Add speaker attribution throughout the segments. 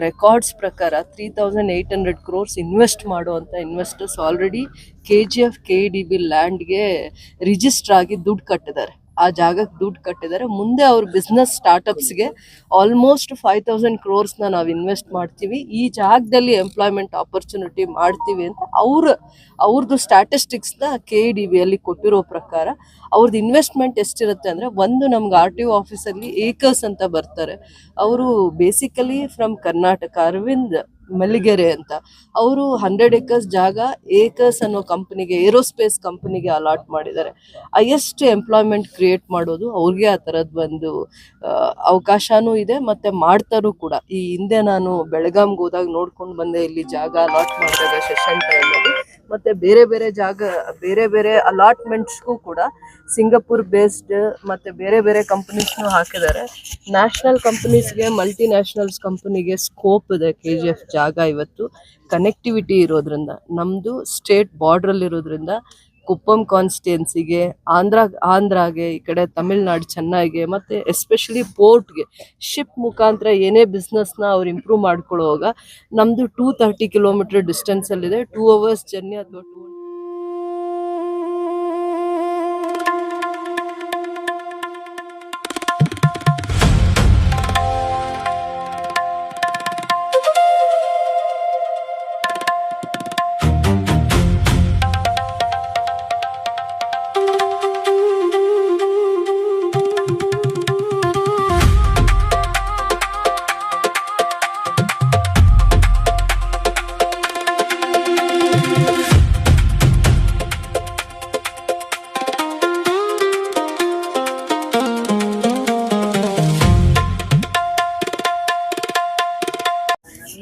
Speaker 1: Records ಪ್ರಕಾರ 3800 crores invest ಮಾಡುವಂಥ investors already KGF KDB ಲ್ಯಾಂಡ್ಗೆ ರಿಜಿಸ್ಟರ್ ಆಗಿ ದುಡ್ಡು ಕಟ್ಟಿದ್ದಾರೆ. ಆ ಜಾಗಕ್ಕೆ ದುಡ್ಡು ಕಟ್ಟಿದ್ದಾರೆ. ಮುಂದೆ ಅವ್ರ ಬಿಸ್ನೆಸ್ ಸ್ಟಾರ್ಟಪ್ಸ್ಗೆ ಆಲ್ಮೋಸ್ಟ್ 5000 crores ನಾವು ಇನ್ವೆಸ್ಟ್ ಮಾಡ್ತೀವಿ, ಈ ಜಾಗದಲ್ಲಿ ಎಂಪ್ಲಾಯ್ಮೆಂಟ್ ಆಪರ್ಚುನಿಟಿ ಮಾಡ್ತೀವಿ ಅಂತ ಅವ್ರದ್ದು ಸ್ಟ್ಯಾಟಿಸ್ಟಿಕ್ಸ್ನ KDB ಅಲ್ಲಿ ಕೊಟ್ಟಿರೋ ಪ್ರಕಾರ ಅವ್ರದ್ದು ಇನ್ವೆಸ್ಟ್ಮೆಂಟ್ ಎಷ್ಟಿರುತ್ತೆ ಅಂದರೆ, ಒಂದು ನಮ್ಗೆ RTO ಆಫೀಸಲ್ಲಿ ಏಕರ್ಸ್ ಅಂತ ಬರ್ತಾರೆ. ಅವರು ಬೇಸಿಕಲಿ ಫ್ರಮ್ ಕರ್ನಾಟಕ, ಅರವಿಂದ್ ಮಲ್ಲಿಗೆರೆ ಅಂತ, ಅವರು 100 acres ಜಾಗ ಏಕರ್ಸ್ ಅನ್ನೋ ಕಂಪನಿಗೆ, ಏರೋಸ್ಪೇಸ್ ಕಂಪನಿಗೆ ಅಲಾಟ್ ಮಾಡಿದ್ದಾರೆ. ಹೈಯೆಸ್ಟ್ ಎಂಪ್ಲಾಯ್ಮೆಂಟ್ ಕ್ರಿಯೇಟ್ ಮಾಡೋದು ಅವ್ರಿಗೆ ಆ ಥರದ್ದು ಒಂದು ಅವಕಾಶನೂ ಇದೆ, ಮತ್ತು ಮಾಡ್ತಾರೂ ಕೂಡ. ಈ ಹಿಂದೆ ನಾನು ಬೆಳಗಾಂಗೆ ಹೋದಾಗ ನೋಡ್ಕೊಂಡು ಬಂದೆ, ಇಲ್ಲಿ ಜಾಗ ಅಲಾಟ್ ಮಾಡಿದಾಗ ಸೆಷನ್ ಟೈಮಲ್ಲಿ. ಮತ್ತು ಬೇರೆ ಬೇರೆ ಜಾಗ, ಬೇರೆ ಬೇರೆ ಅಲಾಟ್ಮೆಂಟ್ಸ್ಗೂ ಕೂಡ ಸಿಂಗಪುರ್ ಬೇಸ್ಡ್ ಮತ್ತು ಬೇರೆ ಬೇರೆ ಕಂಪನೀಸ್ನೂ ಹಾಕಿದ್ದಾರೆ. ನ್ಯಾಷನಲ್ ಕಂಪನೀಸ್ಗೆ, ಮಲ್ಟಿನ್ಯಾಷನಲ್ಸ್ ಕಂಪನಿಗೆ ಸ್ಕೋಪ್ ಇದೆ KGF ಜಾಗ ಇವತ್ತು. ಕನೆಕ್ಟಿವಿಟಿ ಇರೋದ್ರಿಂದ, ನಮ್ಮದು ಸ್ಟೇಟ್ ಬಾರ್ಡ್ರಲ್ಲಿರೋದ್ರಿಂದ ಕುಪ್ಪಂ ಕಾನ್ಸ್ಟಿಟ್ಯೂನ್ಸಿಗೆ, ಆಂಧ್ರಾಗೆ, ಈ ಕಡೆ ತಮಿಳ್ನಾಡು ಚೆನ್ನೈಗೆ, ಮತ್ತು ಎಸ್ಪೆಷಲಿ ಪೋರ್ಟ್ಗೆ ಶಿಪ್ ಮುಖಾಂತರ ಏನೇ ಬಿಸ್ನೆಸ್ನ ಅವ್ರು ಇಂಪ್ರೂವ್ ಮಾಡ್ಕೊಳ್ಳುವಾಗ ನಮ್ಮದು 230 kilometer ಡಿಸ್ಟೆನ್ಸಲ್ಲಿದೆ. 2 hours ಜರ್ನಿ ಅಥವಾ 2.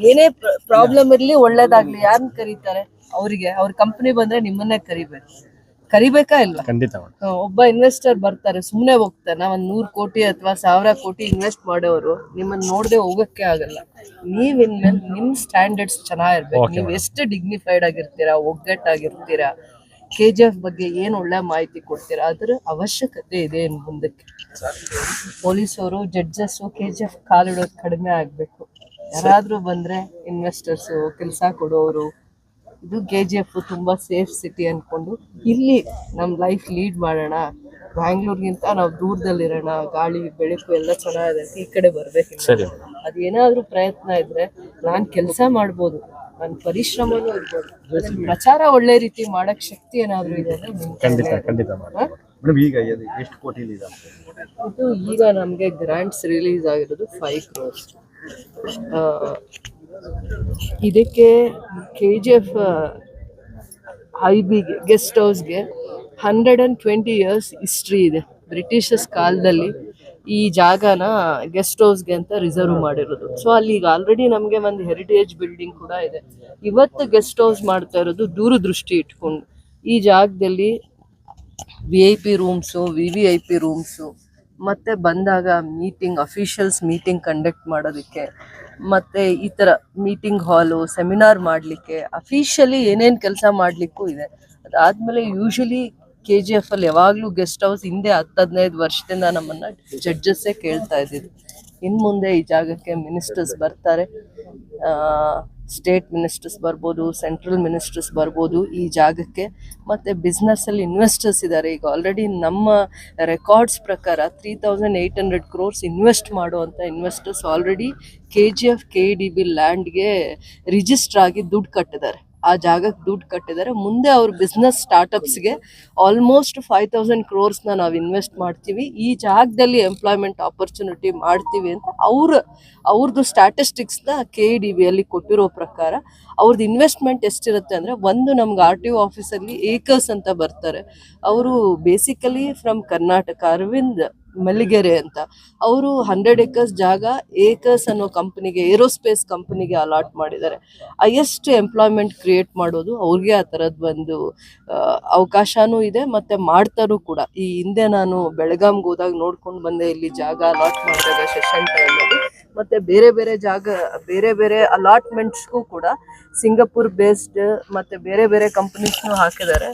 Speaker 1: ಏನೇ ಪ್ರಾಬ್ಲಮ್ ಇರ್ಲಿ, ಒಳ್ಳೇದಾಗ್ಲಿ, ಯಾರನ್ನ ಕರೀತಾರೆ? ಅವರಿಗೆ ಅವ್ರ ಕಂಪನಿ ಬಂದ್ರೆ ನಿಮ್ಮನ್ನೇ ಕರಿಬೇಕಾ ಇಲ್ವಾ? ಒಬ್ಬ ಇನ್ವೆಸ್ಟರ್ ಬರ್ತಾರೆ, ಸುಮ್ಮನೆ ಹೋಗ್ತಾನೆ. ಒಂದ್ 100 ಕೋಟಿ ಅಥವಾ 1000 ಕೋಟಿ ಇನ್ವೆಸ್ಟ್ ಮಾಡೋರು ನಿಮ್ಮನ್ನ ನೋಡದೆ ಹೋಗಕ್ಕೆ ಆಗಲ್ಲ. ನೀವ್ ಇನ್ಮೇಲೆ ನಿಮ್ ಸ್ಟ್ಯಾಂಡರ್ಡ್ಸ್ ಚೆನ್ನಾಗಿರ್ಬೇಕು. ನೀವ್ ಎಷ್ಟು ಡಿಗ್ನಿಫೈಡ್ ಆಗಿರ್ತೀರಾ, ಒಗ್ಗಟ್ಟಾಗಿರ್ತೀರಾ, KGF ಬಗ್ಗೆ ಏನ್ ಒಳ್ಳೆ ಮಾಹಿತಿ ಕೊಡ್ತೀರಾ, ಅದರ ಅವಶ್ಯಕತೆ ಇದೆ ಇನ್ನು ಮುಂದಕ್ಕೆ. ಪೊಲೀಸವರು, ಜಡ್ಜಸ್ KGF ಕಾಲಿಡೋದು ಕಡಿಮೆ ಆಗ್ಬೇಕು. ಯಾರಾದ್ರೂ ಬಂದ್ರೆ ಇನ್ವೆಸ್ಟರ್ಸು, ಕೆಲಸ ಕೊಡೋರು, ಇದು KGF ತುಂಬಾ ಸೇಫ್ ಸಿಟಿ ಅನ್ಕೊಂಡು ಇಲ್ಲಿ ನಮ್ಮ ಲೈಫ್ ಲೀಡ್ ಮಾಡೋಣ. ಬ್ಯಾಂಗ್ಳೂರ್ಗಿಂತ ನಾವು ದೂರದಲ್ಲಿರೋಣ, ಗಾಳಿ ಬೆಳಕು ಎಲ್ಲ ಚೆನ್ನಾಗಿದೆ, ಈ ಕಡೆ ಬರ್ಬೇಕು. ಅದೇನಾದ್ರೂ ಪ್ರಯತ್ನ ಇದ್ರೆ ನಾನ್ ಕೆಲಸ ಮಾಡ್ಬೋದು, ನನ್ನ ಪರಿಶ್ರಮನೂ ಇರ್ಬೋದು, ಪ್ರಚಾರ ಒಳ್ಳೆ ರೀತಿ ಮಾಡಕ್ ಶಕ್ತಿ ಏನಾದ್ರೂ ಇದೆ ಇದು. ಈಗ ನಮ್ಗೆ ಗ್ರಾಂಟ್ಸ್ ರಿಲೀಸ್ ಆಗಿರೋದು 5 crores. ಇದಕ್ಕೆ KGF IBಗೆ ಗೆಸ್ಟ್ ಹೌಸ್ಗೆ 120 years ಹಿಸ್ಟ್ರಿ ಇದೆ. ಬ್ರಿಟಿಷರ್ಸ್ ಕಾಲದಲ್ಲಿ ಈ ಜಾಗನ ಗೆಸ್ಟ್ ಹೌಸ್ಗೆ ಅಂತ ರಿಸರ್ವ್ ಮಾಡಿರೋದು. ಸೊ ಅಲ್ಲಿ ಈಗ ಆಲ್ರೆಡಿ ನಮಗೆ ಒಂದು ಹೆರಿಟೇಜ್ ಬಿಲ್ಡಿಂಗ್ ಕೂಡ ಇದೆ. ಇವತ್ತು ಗೆಸ್ಟ್ ಹೌಸ್ ಮಾಡ್ತಾ ಇರೋದು ದೂರದೃಷ್ಟಿ ಇಟ್ಕೊಂಡು. ಈ ಜಾಗದಲ್ಲಿ VIP ರೂಮ್ಸು, VVIP ರೂಮ್ಸು, ಮತ್ತು ಬಂದಾಗ ಮೀಟಿಂಗ್, ಅಫಿಷಿಯಲ್ಸ್ ಮೀಟಿಂಗ್ ಕಂಡಕ್ಟ್ ಮಾಡೋದಕ್ಕೆ, ಮತ್ತು ಈ ಥರ ಮೀಟಿಂಗ್ ಹಾಲು, ಸೆಮಿನಾರ್ ಮಾಡಲಿಕ್ಕೆ, ಅಫಿಷಿಯಲಿ ಏನೇನು ಕೆಲಸ ಮಾಡಲಿಕ್ಕೂ ಇದೆ. ಅದಾದಮೇಲೆ ಯೂಶಲಿ KGF ಅಲ್ಲಿ ಯಾವಾಗಲೂ ಗೆಸ್ಟ್ ಹೌಸ್ ಹಿಂದೆ 10-15 ವರ್ಷದಿಂದ ನಮ್ಮನ್ನು ಜಡ್ಜಸ್ಸೇ ಕೇಳ್ತಾ ಇದ್ದಿದ್ದು. ಇನ್ನು ಮುಂದೆ ಈ ಜಾಗಕ್ಕೆ ಮಿನಿಸ್ಟರ್ಸ್ ಬರ್ತಾರೆ, ಸ್ಟೇಟ್ ಮಿನಿಸ್ಟರ್ಸ್ ಬರ್ಬೋದು, ಸೆಂಟ್ರಲ್ ಮಿನಿಸ್ಟರ್ಸ್ ಬರ್ಬೋದು ಈ ಜಾಗಕ್ಕೆ. ಮತ್ತು ಬಿಸ್ನೆಸ್ಸಲ್ಲಿ ಇನ್ವೆಸ್ಟರ್ಸ್ ಇದ್ದಾರೆ. ಈಗ ಆಲ್ರೆಡಿ ನಮ್ಮ ರೆಕಾರ್ಡ್ಸ್ ಪ್ರಕಾರ 3800 crores ಇನ್ವೆಸ್ಟ್ ಮಾಡುವಂಥ ಇನ್ವೆಸ್ಟರ್ಸ್ ಆಲ್ರೆಡಿ KGF KDB ಲ್ಯಾಂಡ್ಗೆ ರಿಜಿಸ್ಟರ್ ಆಗಿ ದುಡ್ಡು ಕಟ್ಟಿದ್ದಾರೆ. ಆ ಜಾಗಕ್ಕೆ ದುಡ್ಡು ಕಟ್ಟಿದ್ದಾರೆ. ಮುಂದೆ ಅವ್ರ ಬಿಸ್ನೆಸ್ ಸ್ಟಾರ್ಟಪ್ಸ್ಗೆ ಆಲ್ಮೋಸ್ಟ್ 5000 crores ನಾವು ಇನ್ವೆಸ್ಟ್ ಮಾಡ್ತೀವಿ, ಈ ಜಾಗದಲ್ಲಿ ಎಂಪ್ಲಾಯ್ಮೆಂಟ್ ಆಪರ್ಚುನಿಟಿ ಮಾಡ್ತೀವಿ ಅಂತ ಅವ್ರದ್ದು ಸ್ಟ್ಯಾಟಿಸ್ಟಿಕ್ಸ್ನ KDB ಅಲ್ಲಿ ಕೊಟ್ಟಿರೋ ಪ್ರಕಾರ ಅವ್ರದ್ದು ಇನ್ವೆಸ್ಟ್ಮೆಂಟ್ ಎಷ್ಟಿರುತ್ತೆ ಅಂದರೆ, ಒಂದು ನಮ್ಗೆ RTO ಆಫೀಸಲ್ಲಿ ಏಕರ್ಸ್ ಅಂತ ಬರ್ತಾರೆ. ಅವರು ಬೇಸಿಕಲಿ ಫ್ರಮ್ ಕರ್ನಾಟಕ, ಅರವಿಂದ್ ಮಲ್ಲಿಗೆರೆ ಅಂತ, ಅವರು 100 acres ಜಾಗ ಏಕರ್ಸ್ ಅನ್ನೋ ಕಂಪನಿಗೆ, ಏರೋಸ್ಪೇಸ್ ಕಂಪನಿಗೆ ಅಲಾಟ್ ಮಾಡಿದ್ದಾರೆ. ಹೈಯೆಸ್ಟ್ ಎಂಪ್ಲಾಯ್ಮೆಂಟ್ ಕ್ರಿಯೇಟ್ ಮಾಡೋದು ಅವ್ರಿಗೆ ಆ ಥರದ್ದು ಒಂದು ಅವಕಾಶನೂ ಇದೆ, ಮತ್ತು ಮಾಡ್ತಾರೂ ಕೂಡ. ಈ ಹಿಂದೆ ನಾನು ಬೆಳಗಾಂಗೆ ಹೋದಾಗ ನೋಡ್ಕೊಂಡು ಬಂದೆ, ಇಲ್ಲಿ ಜಾಗ ಅಲಾಟ್ ಮಾಡಿದಾಗ ಸೆಷನ್ ಟೈಮಲ್ಲಿ. ಮತ್ತು ಬೇರೆ ಬೇರೆ ಜಾಗ, ಬೇರೆ ಬೇರೆ ಅಲಾಟ್ಮೆಂಟ್ಸ್ಗೂ ಕೂಡ ಸಿಂಗಪುರ್ ಬೇಸ್ಡ್ ಮತ್ತು ಬೇರೆ ಬೇರೆ ಕಂಪನೀಸ್ನೂ ಹಾಕಿದ್ದಾರೆ.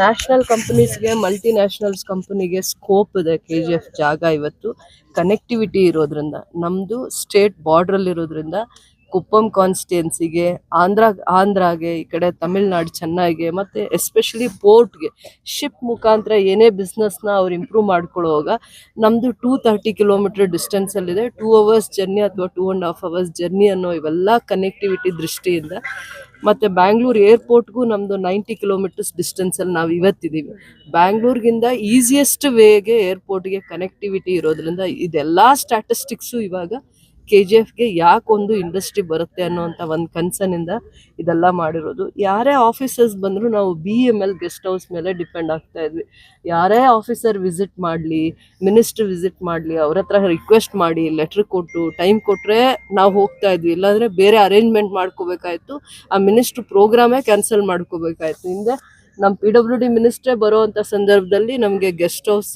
Speaker 1: ನ್ಯಾಷನಲ್ ಕಂಪನೀಸ್ಗೆ, ಮಲ್ಟಿನ್ಯಾಷನಲ್ಸ್ ಕಂಪನಿಗೆ ಸ್ಕೋಪ್ ಇದೆ KGF ಜಾಗ ಇವತ್ತು. ಕನೆಕ್ಟಿವಿಟಿ ಇರೋದ್ರಿಂದ, ನಮ್ಮದು ಸ್ಟೇಟ್ ಬಾರ್ಡ್ರಲ್ಲಿರೋದ್ರಿಂದ ಕುಪ್ಪಂ ಕಾನ್ಸ್ಟಿಟ್ಯೂನ್ಸಿಗೆ, ಆಂಧ್ರಾಗೆ, ಈ ಕಡೆ ತಮಿಳ್ನಾಡು ಚೆನ್ನೈಗೆ, ಮತ್ತು ಎಸ್ಪೆಷಲಿ ಪೋರ್ಟ್ಗೆ ಶಿಪ್ ಮುಖಾಂತರ ಏನೇ ಬಿಸ್ನೆಸ್ನ ಅವ್ರು ಇಂಪ್ರೂವ್ ಮಾಡ್ಕೊಳ್ಳುವಾಗ ನಮ್ಮದು 230 ಕಿಲೋಮೀಟರ್ ಡಿಸ್ಟೆನ್ಸಲ್ಲಿದೆ. 2 ಅವರ್ಸ್ ಜರ್ನಿ ಅಥವಾ 2.5 ಅವರ್ಸ್ ಜರ್ನಿ ಅನ್ನೋ ಇವೆಲ್ಲ ಕನೆಕ್ಟಿವಿಟಿ ದೃಷ್ಟಿಯಿಂದ, ಮತ್ತು ಬ್ಯಾಂಗ್ಳೂರು ಏರ್ಪೋರ್ಟ್ಗೂ ನಮ್ಮದು 90 ಕಿಲೋಮೀಟರ್ಸ್ ಡಿಸ್ಟೆನ್ಸಲ್ಲಿ ನಾವು ಇವತ್ತಿದ್ದೀವಿ. ಬ್ಯಾಂಗ್ಳೂರ್ಗಿಂತ ಈಸಿಯೆಸ್ಟ್ ವೇಗೆ ಏರ್ಪೋರ್ಟ್ಗೆ ಕನೆಕ್ಟಿವಿಟಿ ಇರೋದ್ರಿಂದ ಇದೆಲ್ಲ ಸ್ಟ್ಯಾಟಿಸ್ಟಿಕ್ಸು ಇವಾಗ KGFಗೆ ಯಾಕೊಂದು ಇಂಡಸ್ಟ್ರಿ ಬರುತ್ತೆ ಅನ್ನೋಂಥ ಒಂದು ಕನ್ಸರ್ನಿಂದ ಇದೆಲ್ಲ ಮಾಡಿರೋದು. ಯಾರೇ ಆಫೀಸರ್ಸ್ ಬಂದರೂ ನಾವು BML ಗೆಸ್ಟ್ ಹೌಸ್ ಮೇಲೆ ಡಿಪೆಂಡ್ ಆಗ್ತಾ ಇದ್ವಿ. ಯಾರೇ ಆಫೀಸರ್ ವಿಸಿಟ್ ಮಾಡಲಿ, ಮಿನಿಸ್ಟ್ರ್ ವಿಸಿಟ್ ಮಾಡಲಿ, ಅವ್ರ ಹತ್ರ ರಿಕ್ವೆಸ್ಟ್ ಮಾಡಿ ಲೆಟ್ರ್ ಕೊಟ್ಟು ಟೈಮ್ ಕೊಟ್ಟರೆ ನಾವು ಹೋಗ್ತಾ ಇದ್ವಿ. ಇಲ್ಲಾಂದರೆ ಬೇರೆ ಅರೇಂಜ್ಮೆಂಟ್ ಮಾಡ್ಕೋಬೇಕಾಯ್ತು, ಆ ಮಿನಿಸ್ಟ್ರ್ ಪ್ರೋಗ್ರಾಮೇ ಕ್ಯಾನ್ಸಲ್ ಮಾಡ್ಕೋಬೇಕಾಯ್ತು. ಹಿಂದೆ ನಮ್ಮ PWD ಮಿನಿಸ್ಟ್ರೇ ಬರೋವಂಥ ಸಂದರ್ಭದಲ್ಲಿ ನಮಗೆ ಗೆಸ್ಟ್ ಹೌಸ್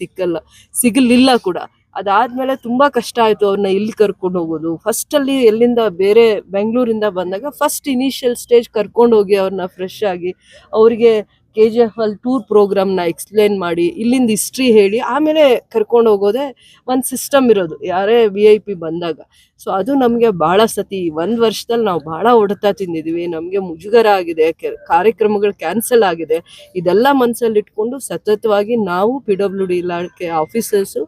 Speaker 1: ಸಿಗಲಿಲ್ಲ ಕೂಡ. ಅದಾದಮೇಲೆ ತುಂಬ ಕಷ್ಟ ಆಯಿತು ಅವ್ರನ್ನ ಇಲ್ಲಿ ಕರ್ಕೊಂಡು ಹೋಗೋದು. ಫಸ್ಟಲ್ಲಿ ಎಲ್ಲಿಂದ ಬೇರೆ ಬೆಂಗಳೂರಿಂದ ಬಂದಾಗ ಫಸ್ಟ್ ಇನಿಷಿಯಲ್ ಸ್ಟೇಜ್ ಕರ್ಕೊಂಡು ಹೋಗಿ ಅವ್ರನ್ನ ಫ್ರೆಶ್ ಆಗಿ ಅವರಿಗೆ KGF ಅಲ್ಲಿ ಟೂರ್ ಪ್ರೋಗ್ರಾಮ್ನ ಎಕ್ಸ್ಪ್ಲೇನ್ ಮಾಡಿ ಇಲ್ಲಿಂದ ಹಿಸ್ಟ್ರಿ ಹೇಳಿ ಆಮೇಲೆ ಕರ್ಕೊಂಡು ಹೋಗೋದೇ ಒಂದು ಸಿಸ್ಟಮ್ ಇರೋದು ಯಾರೇ VIP ಬಂದಾಗ. ಸೊ ಅದು ನಮಗೆ ಭಾಳ ಸತಿ 1 ವರ್ಷದಲ್ಲಿ ನಾವು ಭಾಳ ಹೊಡೆತ ತಿಂದಿದ್ದೀವಿ. ನಮಗೆ ಮುಜುಗರ ಆಗಿದೆ, ಕಾರ್ಯಕ್ರಮಗಳು ಕ್ಯಾನ್ಸಲ್ ಆಗಿದೆ. ಇದೆಲ್ಲ ಮನಸ್ಸಲ್ಲಿ ಇಟ್ಕೊಂಡು ಸತತವಾಗಿ ನಾವು PWD ಇಲಾಖೆ ಆಫೀಸರ್ಸು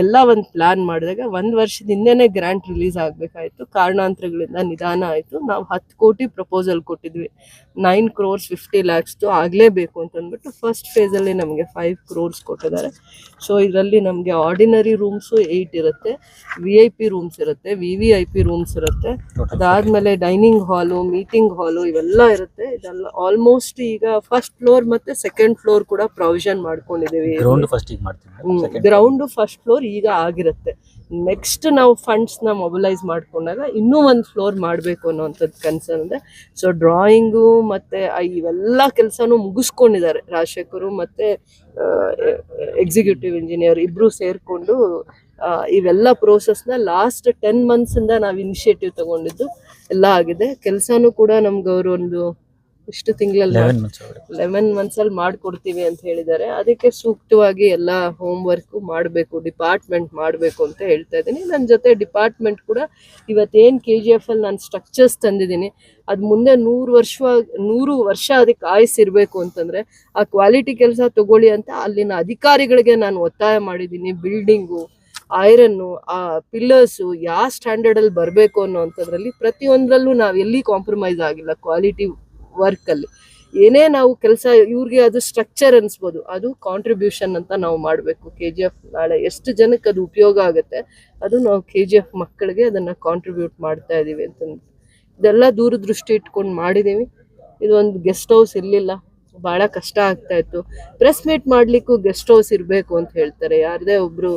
Speaker 1: ಎಲ್ಲ ಒಂದು ಪ್ಲ್ಯಾನ್ ಮಾಡಿದಾಗ 1 ವರ್ಷದ ಹಿಂದೆನೇ ಗ್ರ್ಯಾಂಟ್ ರಿಲೀಸ್ ಆಗಬೇಕಾಯಿತು. ಕಾರಣಾಂತರಗಳಿಂದ ನಿಧಾನ ಆಯಿತು. ನಾವು 10 ಕೋಟಿ ಪ್ರಪೋಸಲ್ ಕೊಟ್ಟಿದ್ವಿ. 9 crores 50 lakhs ಆಗಲೇಬೇಕು ಅಂತಂದ್ಬಿಟ್ಟು ಫಸ್ಟ್ ಫೇಸಲ್ಲಿ ನಮಗೆ 5 crores ಕೊಟ್ಟಿದ್ದಾರೆ. ಸೊ ಇದರಲ್ಲಿ ನಮಗೆ ಆರ್ಡಿನರಿ ರೂಮ್ಸು 8 ಇರುತ್ತೆ, VIP ರೂಮ್ಸ್ ಇರುತ್ತೆ, VVIP ರೂಮ್ಸ್ ಇರುತ್ತೆ, ಅದಾದಮೇಲೆ ಡೈನಿಂಗ್ ಹಾಲು, ಮೀಟಿಂಗ್ ಹಾಲು ಇವೆಲ್ಲ ಇರುತ್ತೆ. ಇದೆಲ್ಲ ಆಲ್ಮೋಸ್ಟ್ ಈಗ ಫಸ್ಟ್ ಫ್ಲೋರ್ ಮತ್ತು ಸೆಕೆಂಡ್ ಫ್ಲೋರ್ ಕೂಡ ಪ್ರಾವಿಷನ್ ಮಾಡ್ಕೊಂಡಿದ್ದೀವಿ. ಗ್ರೌಂಡು ಫಸ್ಟ್ ಫ್ಲೋರ್ ಈಗ ಆಗಿರುತ್ತೆ. ನೆಕ್ಸ್ಟ್ ನಾವು ಫಂಡ್ಸ್ನ ಮೊಬಿಲೈಸ್ ಮಾಡ್ಕೊಂಡಾಗ ಇನ್ನೂ ಒಂದು ಫ್ಲೋರ್ ಮಾಡಬೇಕು ಅನ್ನೋವಂಥದ್ದು ಕನ್ಸರ್ನ್ ಇದೆ. ಸೊ ಡ್ರಾಯಿಂಗು ಮತ್ತು ಇವೆಲ್ಲ ಕೆಲಸನೂ ಮುಗಿಸ್ಕೊಂಡಿದ್ದಾರೆ ರಾಜಶೇಖರು ಮತ್ತು ಎಕ್ಸಿಕ್ಯೂಟಿವ್ ಇಂಜಿನಿಯರ್ ಇಬ್ಬರು ಸೇರಿಕೊಂಡು. ಇವೆಲ್ಲ ಪ್ರೋಸೆಸ್ನ ಲಾಸ್ಟ್ 10 months ನಾವು ಇನಿಷಿಯೇಟಿವ್ ತಗೊಂಡಿದ್ದು ಎಲ್ಲ ಆಗಿದೆ. ಕೆಲಸನೂ ಕೂಡ ನಮ್ಗೆ ಅವರು ಒಂದು ಇಷ್ಟು ತಿಂಗಳಲ್ಲಿ 11 months ಮಾಡಿಕೊಡ್ತೀವಿ ಅಂತ ಹೇಳಿದ್ದಾರೆ. ಅದಕ್ಕೆ ಸೂಕ್ತವಾಗಿ ಎಲ್ಲ ಹೋಮ್ ವರ್ಕು ಮಾಡಬೇಕು, ಡಿಪಾರ್ಟ್ಮೆಂಟ್ ಮಾಡಬೇಕು ಅಂತ ಹೇಳ್ತಾ ಇದ್ದೀನಿ. ನನ್ನ ಜೊತೆ ಡಿಪಾರ್ಟ್ಮೆಂಟ್ ಕೂಡ ಇವತ್ತೇನು KGF ಅಲ್ಲಿ ನಾನು ಸ್ಟ್ರಕ್ಚರ್ಸ್ ತಂದಿದ್ದೀನಿ ಅದು ಮುಂದೆ 100 ವರ್ಷ ಅದಕ್ಕೆ ಆಯುಸ್ಸಿರಬೇಕು ಅಂತಂದರೆ ಆ ಕ್ವಾಲಿಟಿ ಕೆಲಸ ತಗೊಳ್ಳಿ ಅಂತ ಅಲ್ಲಿನ ಅಧಿಕಾರಿಗಳಿಗೆ ನಾನು ಒತ್ತಾಯ ಮಾಡಿದ್ದೀನಿ. ಬಿಲ್ಡಿಂಗು, ಐರನ್ನು, ಆ ಪಿಲ್ಲರ್ಸು ಯಾವ ಸ್ಟ್ಯಾಂಡರ್ಡಲ್ಲಿ ಬರಬೇಕು ಅನ್ನೋವಂಥದ್ರಲ್ಲಿ ಪ್ರತಿಯೊಂದರಲ್ಲೂ ನಾವು ಎಲ್ಲಿ ಕಾಂಪ್ರಮೈಸ್ ಆಗಿಲ್ಲ. ಕ್ವಾಲಿಟಿ ವರ್ಕಲ್ಲಿ ಏನೇ ನಾವು ಕೆಲಸ ಇವ್ರಿಗೆ ಅದು ಸ್ಟ್ರಕ್ಚರ್ ಅನಿಸ್ಬೋದು, ಅದು ಕಾಂಟ್ರಿಬ್ಯೂಷನ್ ಅಂತ ನಾವು ಮಾಡಬೇಕು. KGF ನಾಳೆ ಎಷ್ಟು ಜನಕ್ಕೆ ಅದು ಉಪಯೋಗ ಆಗುತ್ತೆ ಅದು ನಾವು KGF ಮಕ್ಕಳಿಗೆ ಅದನ್ನು ಕಾಂಟ್ರಿಬ್ಯೂಟ್ ಮಾಡ್ತಾ ಇದ್ದೀವಿ ಅಂತಂದು ಇದೆಲ್ಲ ದೂರದೃಷ್ಟಿ ಇಟ್ಕೊಂಡು ಮಾಡಿದ್ದೀವಿ. ಇದು ಒಂದು ಗೆಸ್ಟ್ ಹೌಸ್ ಇರಲಿಲ್ಲ, ಭಾಳ ಕಷ್ಟ ಆಗ್ತಾಯಿತ್ತು. ಪ್ರೆಸ್ ಮೀಟ್ ಮಾಡಲಿಕ್ಕೂ ಗೆಸ್ಟ್ ಹೌಸ್ ಇರಬೇಕು ಅಂತ ಹೇಳ್ತಾರೆ. ಯಾರದೇ ಒಬ್ಬರು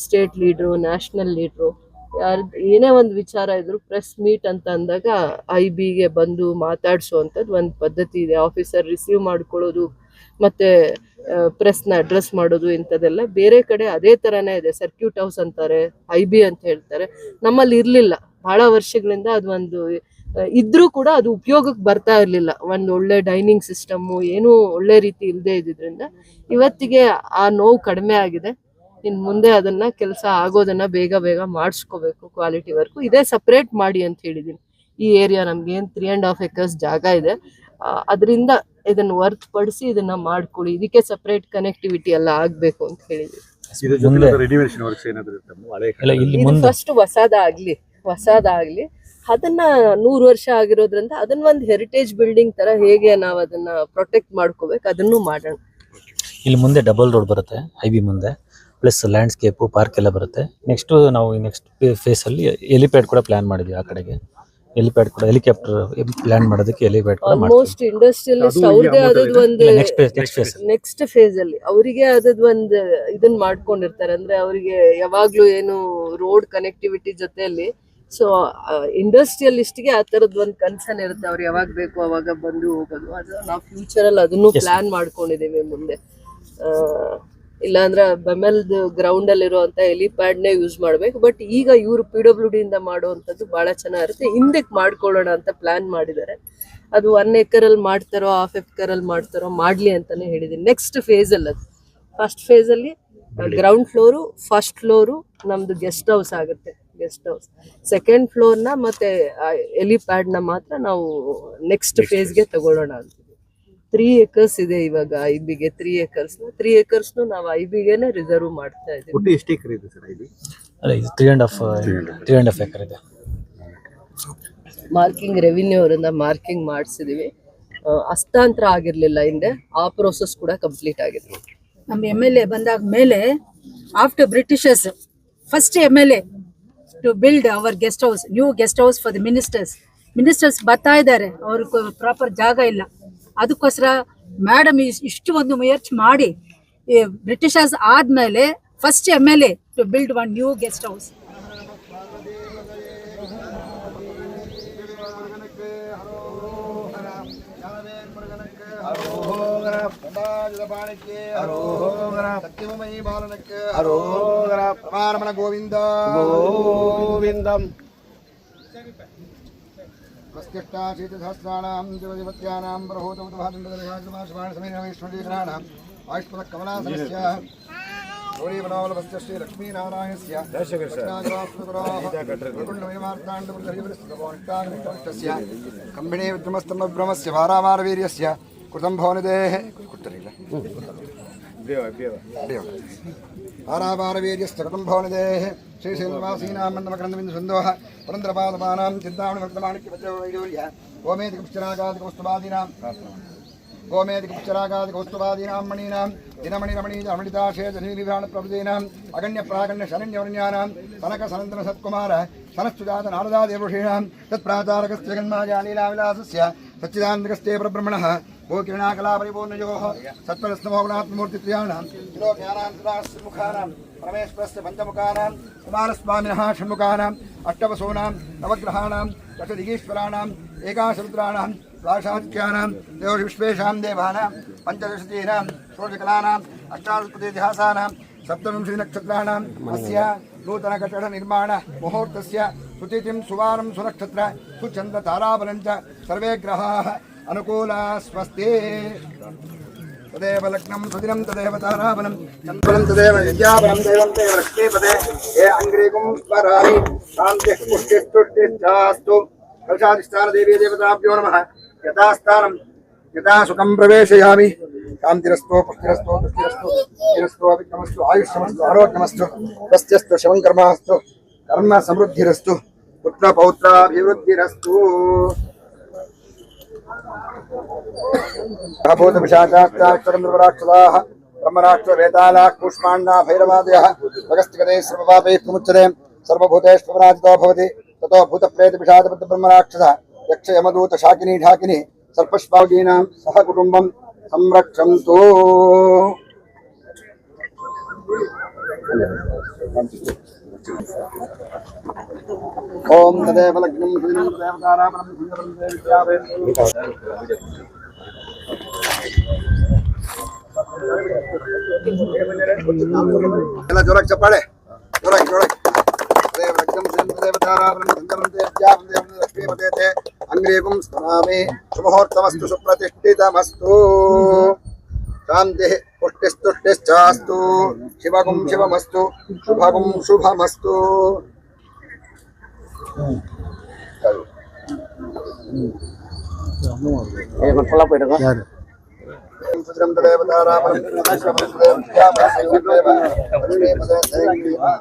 Speaker 1: ಸ್ಟೇಟ್ ಲೀಡ್ರು, ನ್ಯಾಷನಲ್ ಲೀಡ್ರು ಏನೇ ಒಂದು ವಿಚಾರ ಇದ್ರು ಪ್ರೆಸ್ ಮೀಟ್ ಅಂತ ಅಂದಾಗ IBಗೆ ಬಂದು ಮಾತಾಡಿಸುವಂಥದ್ದು ಒಂದು ಪದ್ಧತಿ ಇದೆ. ಆಫೀಸರ್ ರಿಸೀವ್ ಮಾಡ್ಕೊಳ್ಳೋದು ಮತ್ತು ಪ್ರೆಸ್ನ ಅಡ್ರೆಸ್ ಮಾಡೋದು ಇಂಥದ್ದೆಲ್ಲ ಬೇರೆ ಕಡೆ ಅದೇ ಥರನೇ ಇದೆ. ಸರ್ಕ್ಯೂಟ್ ಹೌಸ್ ಅಂತಾರೆ, IB ಅಂತ ಹೇಳ್ತಾರೆ. ನಮ್ಮಲ್ಲಿ ಇರಲಿಲ್ಲ ಭಾಳ ವರ್ಷಗಳಿಂದ. ಅದು ಒಂದು ಇದ್ರೂ ಕೂಡ ಅದು ಉಪಯೋಗಕ್ಕೆ ಬರ್ತಾ ಇರಲಿಲ್ಲ. ಒಂದು ಒಳ್ಳೆ ಡೈನಿಂಗ್ ಸಿಸ್ಟಮ್ಮು ಏನೂ ಒಳ್ಳೆ ರೀತಿ ಇಲ್ಲದೆ ಇದ್ದಿದ್ದರಿಂದ ಇವತ್ತಿಗೆ ಆ ನೋವು ಕಡಿಮೆ ಆಗಿದೆ. ಇನ್ನು ಮುಂದೆ ಅದನ್ನು ಕೆಲಸ ಆಗೋದನ್ನು ಬೇಗ ಮಾಡಿಸ್ಕೋಬೇಕು. ಕ್ವಾಲಿಟಿ ವರ್ಕು ಇದೇ ಸಪ್ರೇಟ್ ಮಾಡಿ ಅಂತ ಹೇಳಿದ್ದೀನಿ. ಈ ಏರಿಯಾ ನಮಗೇನು 3.5 acres ಜಾಗ ಇದೆ, ಅದರಿಂದ ಇದನ್ನು ಹೊರತುಪಡಿಸಿ ಇದನ್ನು ಮಾಡ್ಕೊಳ್ಳಿ, ಇದಕ್ಕೆ ಸಪ್ರೇಟ್ ಕನೆಕ್ಟಿವಿಟಿ ಎಲ್ಲ ಆಗಬೇಕು ಅಂತ ಹೇಳಿದ್ದೀನಿ. ಫಸ್ಟ್ ಹೊಸದಾಗಲಿ ಅದನ್ನ 100 ವರ್ಷ ಆಗಿರೋದ್ರಿಂದ ಅದನ್ನ ಒಂದು ಹೆರಿಟೇಜ್ ಬಿಲ್ಡಿಂಗ್ ತರ ಹೇಗೆ ನಾವು ಅದನ್ನ ಪ್ರೊಟೆಕ್ಟ್ ಮಾಡ್ಕೋಬೇಕು ಅದನ್ನು ಮಾಡೋಣ.
Speaker 2: ಇಲ್ಲಿ ಮುಂದೆ ಡಬಲ್ ರೋಡ್ ಬರುತ್ತೆ IB ಮುಂದೆ, ಪ್ಲಸ್ ಲ್ಯಾಂಡ್ಸ್ಕೇಪು, ಪಾರ್ಕ್ ಎಲ್ಲ ಬರುತ್ತೆ. ನೆಕ್ಸ್ಟ್ ಫೇಸ್ ಅಲ್ಲಿ ಹೆಲಿಪ್ಯಾಡ್ ಕೂಡ ಪ್ಲಾನ್ ಮಾಡಿದ್ವಿ. ಆ ಕಡೆಗೆ ಹೆಲಿಪ್ಯಾಡ್ ಕೂಡ, ಹೆಲಿಕಾಪ್ಟರ್ ಲ್ಯಾಂಡ್ ಮಾಡೋದಕ್ಕೆ ಹೆಲಿಪ್ಯಾಡ್ ಕೂಡ
Speaker 1: ಆಲ್ಮೋಸ್ಟ್ ಇಂಡಸ್ಟ್ರಿಯಲಿಸ್ಟ್ ಅವ್ರದೇ ಆದದ್ದು ಒಂದು ನೆಕ್ಸ್ಟ್ ಫೇಸ್ ಅಲ್ಲಿ ಅವರಿಗೆ ಆದದ್ದು ಒಂದು ಇದನ್ನ ಮಾಡ್ಕೊಂಡಿರ್ತಾರೆ. ಅಂದ್ರೆ ಅವರಿಗೆ ಯಾವಾಗ್ಲೂ ಏನು ರೋಡ್ ಕನೆಕ್ಟಿವಿಟಿ ಜೊತೆಯಲ್ಲಿ ಸೊ ಇಂಡಸ್ಟ್ರಿಯಲಿಸ್ಟ್ಗೆ ಆ ಥರದ್ದು ಒಂದು ಕನ್ಸರ್ನ್ ಇರುತ್ತೆ. ಅವ್ರು ಯಾವಾಗ ಬೇಕು ಅವಾಗ ಬಂದು ಹೋಗೋದು. ಅದು ನಾವು ಫ್ಯೂಚರಲ್ಲಿ ಅದನ್ನು ಪ್ಲಾನ್ ಮಾಡ್ಕೊಂಡಿದ್ದೀವಿ ಮುಂದೆ. ಇಲ್ಲಾಂದ್ರೆ ಬೆಮೆಲ್ದು ಗ್ರೌಂಡಲ್ಲಿರುವಂಥ ಹೆಲಿಪ್ಯಾಡ್ನೇ ಯೂಸ್ ಮಾಡಬೇಕು. ಬಟ್ ಈಗ ಇವರು PWD ಇಂದ ಮಾಡುವಂಥದ್ದು ಭಾಳ ಚೆನ್ನಾಗಿರುತ್ತೆ. ಹಿಂದಕ್ಕೆ ಮಾಡ್ಕೊಳ್ಳೋಣ ಅಂತ ಪ್ಲ್ಯಾನ್ ಮಾಡಿದ್ದಾರೆ. ಅದು 1 acre ಮಾಡ್ತಾರೋ 1/2 acre ಮಾಡ್ತಾರೋ ಮಾಡಲಿ ಅಂತಲೇ ಹೇಳಿದ್ದೀನಿ. ನೆಕ್ಸ್ಟ್ ಫೇಸಲ್ಲಿ ಅದು ಫಸ್ಟ್ ಫೇಸಲ್ಲಿ ಗ್ರೌಂಡ್ ಫ್ಲೋರು, ಫಸ್ಟ್ ಫ್ಲೋರು ನಮ್ಮದು ಗೆಸ್ಟ್ ಹೌಸ್ ಆಗುತ್ತೆ. Guest house. ಸೆಕೆಂಡ್ ಫ್ಲೋರ್ನ ಮತ್ತೆ ಎಲಿಪ್ಯಾಡ್ನ ಮಾತ್ರ ನಾವು ನೆಕ್ಸ್ಟ್ ಫೇಸ್ಗೆ ತಗೊಳ್ಳೋಣ ಅಂತೀವಿ. 3 acres ಇದೆ ಇವಾಗ ಐಬಿಗೆ. 3 acres ನಾವು ಐಬಿಗೆನೆ ರಿಸರ್ವ್ ಮಾಡ್ತಾ ಇದೀವಿ.
Speaker 3: ಒಟ್ಟು ಎಷ್ಟು ಎಕರೆ ಇದೆ ಸರ್ ಇಲ್ಲಿ?
Speaker 2: ಅಲ್ಲ, ಇದು 3.5 ಎಕರೆ ಇದೆ.
Speaker 1: ಮಾರ್ಕಿಂಗ್ ರೆವಿನ್ಯೂ ಅವರಿಂದ ಮಾರ್ಕಿಂಗ್ ಮಾಡಿಸಿದೀವಿ. ಹಸ್ತಾಂತರ ಆಗಿರ್ಲಿಲ್ಲ ಹಿಂದೆ, ಆ ಪ್ರೋಸೆಸ್ ಕೂಡ ಕಂಪ್ಲೀಟ್ ಆಗಿದೆ.
Speaker 4: ನಮ್ಮ MLA ಬಂದಾಗ ಮೇಲೆ after Britishers first MLA to build our guest house, new guest house for the ministers ಬರ್ತಾ ಇದ್ದಾರೆ, ಅವ್ರಿಗೆ ಪ್ರಾಪರ್ ಜಾಗ ಇಲ್ಲ. ಅದಕ್ಕೋಸ್ಕರ ಮೇಡಮ್ ಇಷ್ಟು ಒಂದು ಮುಯರ್ಚ್ ಮಾಡಿ ಬ್ರಿಟಿಷರ್ಸ್ ಆದ್ಮೇಲೆ first MLA to build one new guest house.
Speaker 3: ಗೋವಿಂದಂ ಕಂಬಿಣಿ ವಿದ್ರಮಸ್ತಂಭ್ರಮಸ್ಯ ಭಾರಾಮಾರವೀರ್ಯಸ್ಯ ಕೃತಂ ಭವನಿದೇಹ ಕೊಡ್ತಾರಿಲ್ಲ ಆರಾವಾರವೀರ್ಯಸ್ಯ ಕೃತಂ ಭವನಿದೇಹ ಶ್ರೀಶೈಲವಾಸೀನಾಂ ಮಂದಮಕರಂದಬಿಂದು ಸಂದೋಹ ಪುರಂದರಪಾದಪಾನಾಂ ಚಿಂತಾಮಣಿ ಭಕ್ತಮಾಣಿಕ್ಯ ವಜ್ರವೈಡೂರ್ಯ ಗೋಮೇಧಿಕುಶ್ಚರಾಗಾದಿಕೌಸ್ತುಭಾದೀನಾಂ गोमेधिकुश्चरागादिकौस्तुभादीनां मणीनां दिनमणिरमणीजामृताशेषनीलिभ्राणप्रभृतीनाम् अगण्यप्रागण्य शरण्यवर्ण्यानां सनकसनन्दनसत्कुमार सनश्चुजातनारदादेवऋषीणां तत्प्राचारकस्य जन्माजालीलाविलासस्य सच्चिदानन्दकस्ते परब्रह्मणः गोकिरणाकलापरिपूर्णयोः सत्त्वरस्तमोगुणात्मूर्तित्रयाणां तिलोज्ञानान्तराश्रिमुखानां परमेश्वरस्य पञ्चमुखानां कुमारस्वामिनः षण्मुखानाम् अष्टवसूनां नवग्रहाणां दशदिगीश्वराणाम् एकाशरुद्राणां द्वादशादित्यानां देवविश्वेषां देवानां पञ्चदशतीनां षोडशकलानाम् अष्टादशप्रतिहासानां सप्तविंशतिनक्षत्राणाम् अस्य नूतनकಟ್ಟಡनिर्माण मुहूर्तस्य सुतिथिं सुवारं सुनक्षत्र सुचन्द्रताराबलं च सर्वे ग्रहाः अनुकूला स्वस्ति तदेव लग्नं सुदिनं तदेव ताराबलं चन्द्रबलं तदेव विद्याबलं देवं ते लक्ष्मीपदे हे अङ्ग्रीकुं स्मरामि शान्तिः पुष्टिस्तुष्टिश्चास्तु कलशाधिष्ठान देवी देवताभ्यो नमः यथास्थानं यथा सुखं प्रवेशयामि शान्तिरस्तु पुष्टिरस्तु तुष्टिरस्तु धीरस्तु विक्रमस्तु आयुष्यमस्तु आरोग्यमस्तु स्वस्त्यस्तु शवं कर्मास्तु कर्म समृद्धिरस्तु पुत्रपौत्राभिवृद्धिरस्तु भूतपिशाचाक्षरन्द्रवराक्षसाः ब्रह्मराक्षवेतालाः कूष्माण्डा भैरवादयः भगस्तिगते सर्वपापैः प्रमुच्यते सर्वभूतेषु पराजितो भवति ततो भूतप्रेतपिशाचबद्धब्रह्मराक्षसः यक्ष यमदूत शाकिनी ढाकिनी सर्पश्वादीनां सह कुटुम्बं संरक्षन्तु। ओम तदेव लग्नं सुदिनं तदेव ताराबलं सुन्दरं तदेव विद्याबलं ಎಲ್ಲ ಜೋರಾಗಿ ಚಪ್ಪಾಳೆ ಜೋರಾಗಿ तदेव लग्नं सुदिनं तदेव ताराबलं सुन्दरं तदेव विद्याबलं लक्ष्मीपते अंग्रीकुं स्मरामि शुभमुहूर्तमस्तु सुप्रतिष्ठितमस्तु शान्तिः पुष्टिस्तुष्टिश्चास्तु शिवगुं शिवमस्तु शुभगुं शुभमस्तु।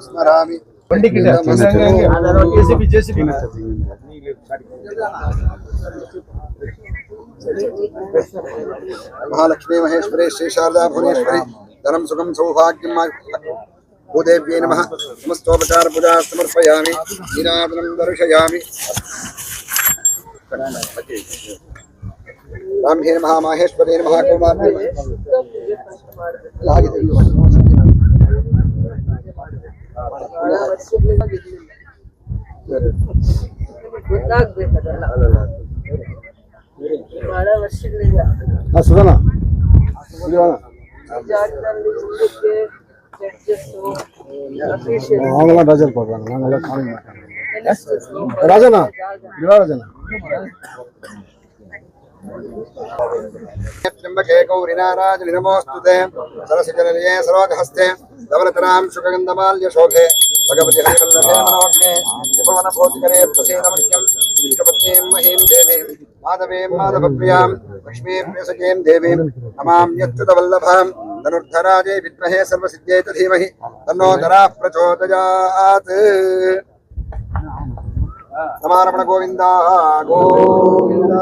Speaker 3: स्मरामि महालक्ष्मी महेश्वरी श्री शारदा भुवनेश्वरी धर्म सुखम सौभाग्यम भूदेव्यै नमः समस्तोपचार पूजा समर्पयामि नीराजनं दर्शयामि ब्राह्मे नमः माहेश्वरी नमः कुमारी
Speaker 1: ಬಹಳ ವರ್ಷಗಳಿಂದ
Speaker 3: ಸುಧನ ರಾಜನ त्र्यंबके गौरीनारायणि नमोस्तुते सरसिजलये सरोजहस्ते धवलतरां शुकगन्धमाल्यशोभे भगवती हरिवल्लभे मनोज्ञे त्रिभुवन भौतिकरे प्रसीदमह्यं विष्णुपत्नीं महीं देवीं माधवीं माधवप्रियां लक्ष्मीं प्रियसखीं देवीं नमाम्यच्युतवल्लभां धनुर्धराजे विद्महे सर्वसिद्ध्यै च धीमहि तन्नो धराः प्रचोदयात्। नमारमण गोविंद गोविंद।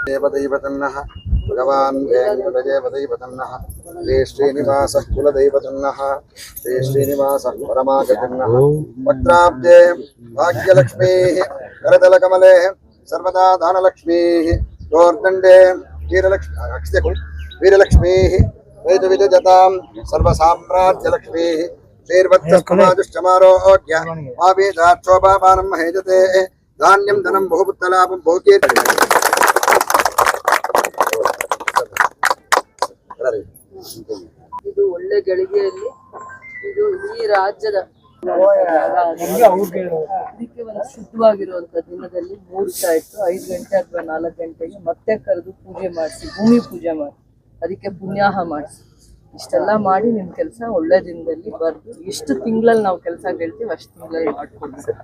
Speaker 3: देवदैवतन्नः भगवान् वेङ्कटदेवदैवतन्नः श्री श्रीनिवासः कुलदैवतन्नः श्री श्रीनिवासः परमागतन्नः वक्त्राब्जे भाग्यलक्ष्मीः करतलकमले सर्वदा दानलक्ष्मीः दोर्दण्डे वीरलक्ष्मीः वैदविदजतां सर्वसाम्राज्यलक्ष्मीः श्रीर्वत्समारोग्य आवेदाक्षोभापानं महेजते धान्यं धनं बहुपुत्रलाभं बहुकीर्ति।
Speaker 1: ಇದು ಒಳ್ಳೆ ಗಳಿಗೆಯಲ್ಲಿ ಇದು ಈ ರಾಜ್ಯದ ಇದಕ್ಕೆ ಒಂದು ಶುದ್ಧವಾಗಿರುವಂತ ದಿನದಲ್ಲಿ ಮುಹೂರ್ತ ಇಟ್ಟು 5 ಗಂಟೆ ಅಥವಾ 4 ಗಂಟೆಗೆ ಮತ್ತೆ ಕರೆದು ಪೂಜೆ ಮಾಡಿಸಿ ಭೂಮಿ ಪೂಜೆ ಮಾಡಿ ಅದಕ್ಕೆ ಪುಣ್ಯಾಹ ಮಾಡಿಸಿ ಇಷ್ಟೆಲ್ಲ ಮಾಡಿ ನಿಮ್ ಕೆಲಸ ಒಳ್ಳೆ ದಿನದಲ್ಲಿ ಬರ್ದು ಎಷ್ಟು ತಿಂಗಳಲ್ಲಿ ನಾವು ಕೆಲಸ ಕೇಳ್ತೀವಿ ಅಷ್ಟು ತಿಂಗಳಲ್ಲಿ ಮಾಡ್ಕೊಡ್ತೀವಿ.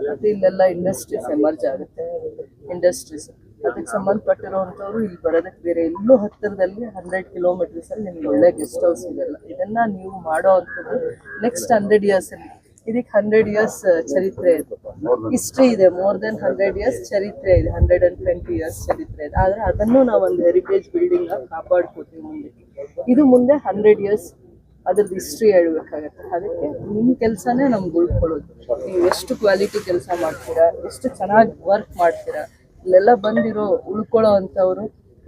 Speaker 1: ಮತ್ತೆ ಇಲ್ಲೆಲ್ಲ ಇಂಡಸ್ಟ್ರೀಸ್ ಎಮರ್ಜ್ ಆಗುತ್ತೆ. ಇಂಡಸ್ಟ್ರೀಸ್ ಅದಕ್ಕೆ ಸಂಬಂಧಪಟ್ಟಿರುವಂಥವ್ರು ಇಲ್ಲಿ ಬರೋದಕ್ಕೆ ಬೇರೆ ಎಲ್ಲೂ ಹತ್ತಿರದಲ್ಲಿ 100 ಕಿಲೋಮೀಟರ್ಸ್ ಅಲ್ಲಿ ನಿಮ್ಗೆ ಒಳ್ಳೆ ಗೆಸ್ಟ್ ಹೌಸ್ ಇದೆಲ್ಲ ಇದನ್ನ ನೀವು ಮಾಡೋ ಅಂಥದ್ದು ನೆಕ್ಸ್ಟ್ 100 ಇಯರ್ಸ್ ಅಲ್ಲಿ ಇದಕ್ಕೆ 100 ಇಯರ್ಸ್ ಚರಿತ್ರೆ ಇದೆ, ಹಿಸ್ಟ್ರಿ ಇದೆ. ಮೋರ್ ದೆನ್ 100 ಇಯರ್ಸ್ ಚರಿತ್ರೆ ಇದೆ, 120 ಇಯರ್ಸ್ ಚರಿತ್ರೆ ಇದೆ. ಆದ್ರೆ ಅದನ್ನು ನಾವು ಒಂದು ಹೆರಿಟೇಜ್ ಬಿಲ್ಡಿಂಗ್ ಆಗಿ ಕಾಪಾಡ್ಕೋತೀವಿ. ಇದು ಮುಂದೆ 100 ಇಯರ್ಸ್ ಅದ್ರದ್ದು ಹಿಸ್ಟ್ರಿ ಹೇಳ್ಬೇಕಾಗತ್ತೆ. ಅದಕ್ಕೆ ನಿಮ್ಮ ಕೆಲಸನೇ ನಮ್ಗೆ ಉಳ್ಕೊಳ್ಳೋದು. ನೀವು ಎಷ್ಟು ಕ್ವಾಲಿಟಿ ಕೆಲಸ ಮಾಡ್ತೀರಾ, ಎಷ್ಟು ಚೆನ್ನಾಗಿ ವರ್ಕ್ ಮಾಡ್ತೀರಾ, ಇಲ್ಲೆಲ್ಲ ಬಂದಿರೋ ಉಳ್ಕೊಳ್ಳೋ ಅಂಥವ್ರು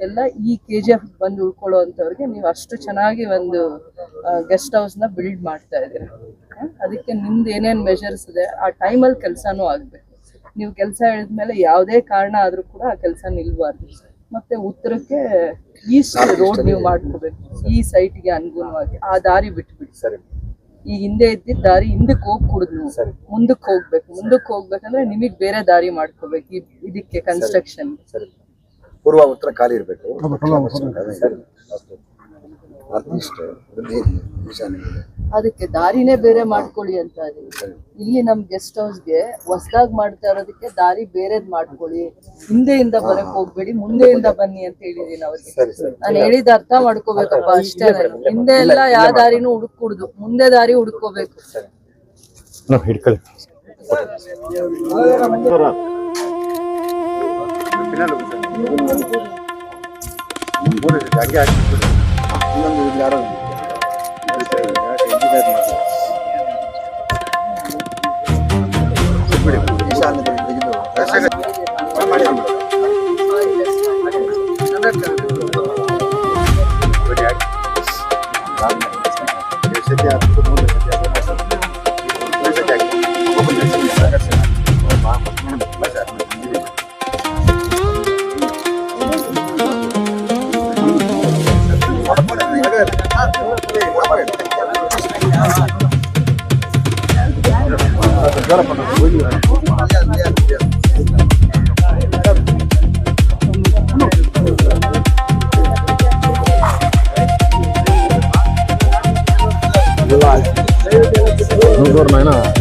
Speaker 1: ಎಲ್ಲ ಈ KGF ಬಂದು ಉಳ್ಕೊಳ್ಳೋ ಅಂಥವ್ರಿಗೆ ನೀವು ಅಷ್ಟು ಚೆನ್ನಾಗಿ ಒಂದು ಗೆಸ್ಟ್ ಹೌಸ್ನ ಬಿಲ್ಡ್ ಮಾಡ್ತಾ ಇದ್ದೀರಾ. ಅದಕ್ಕೆ ನಿಮ್ದು ಏನೇನು ಮೆಷರ್ಸ್ ಇದೆ ಆ ಟೈಮಲ್ಲಿ ಕೆಲಸನೂ ಆಗಬೇಕು. ನೀವು ಕೆಲಸ ಹೇಳಿದ್ಮೇಲೆ ಯಾವುದೇ ಕಾರಣ ಆದರೂ ಕೂಡ ಆ ಕೆಲಸ ನಿಲ್ಬಾರ್ದು. ಮತ್ತೆ ಉತ್ತರಕ್ಕೆ ಈಸ್ಟ್ ರೋಡ್ ನೀವು ಮಾಡ್ಕೋಬೇಕು, ಈ ಸೈಟ್ಗೆ ಅನುಗುಣವಾಗಿ ಆ ದಾರಿ ಬಿಟ್ಬಿಡಿ. ಈ ಹಿಂದೆ ಇದ್ದಿದ್ದ ದಾರಿ ಹಿಂದಕ್ಕೆ ಹೋಗಿ ಕುಡಿದ್ ನೀವು ಮುಂದಕ್ಕೆ ಹೋಗ್ಬೇಕು. ಮುಂದಕ್ಕೆ ಹೋಗ್ಬೇಕಂದ್ರೆ ನಿಮಗೆ ಬೇರೆ ದಾರಿ ಮಾಡ್ಕೋಬೇಕು. ಇದಕ್ಕೆ ಕನ್ಸ್ಟ್ರಕ್ಷನ್
Speaker 3: ಪೂರ್ವ ಉತ್ತರ ಖಾಲಿ ಇರಬೇಕು.
Speaker 1: ಅದಕ್ಕೆ ದಾರಿನೇ ಬೇರೆ ಮಾಡ್ಕೊಳ್ಳಿ ಅಂತ ಇಲ್ಲಿ ನಮ್ ಗೆಸ್ಟ್ ಹೌಸ್ಗೆ ಹೊಸದಾಗಿ ಮಾಡ್ತಾ ಇರೋದಕ್ಕೆ ದಾರಿ ಬೇರೆದ್ ಮಾಡ್ಕೊಳ್ಳಿ. ಹಿಂದೆಯಿಂದ ಬರಕ್ ಹೋಗ್ಬೇಡಿ, ಮುಂದೆಯಿಂದ ಬನ್ನಿ ಅಂತ ಹೇಳಿದೀನಿ ಅವ್ರಿಗೆ. ನಾನು ಹೇಳಿದ ಅರ್ಥ ಮಾಡ್ಕೋಬೇಕಪ್ಪ ಅಷ್ಟೇ. ಹಿಂದೆ ಎಲ್ಲ ಯಾವ ದಾರಿನೂ ಹುಡುಕುಡ್ದು, ಮುಂದೆ ದಾರಿ ಹುಡ್ಕೋಬೇಕು.
Speaker 3: Naina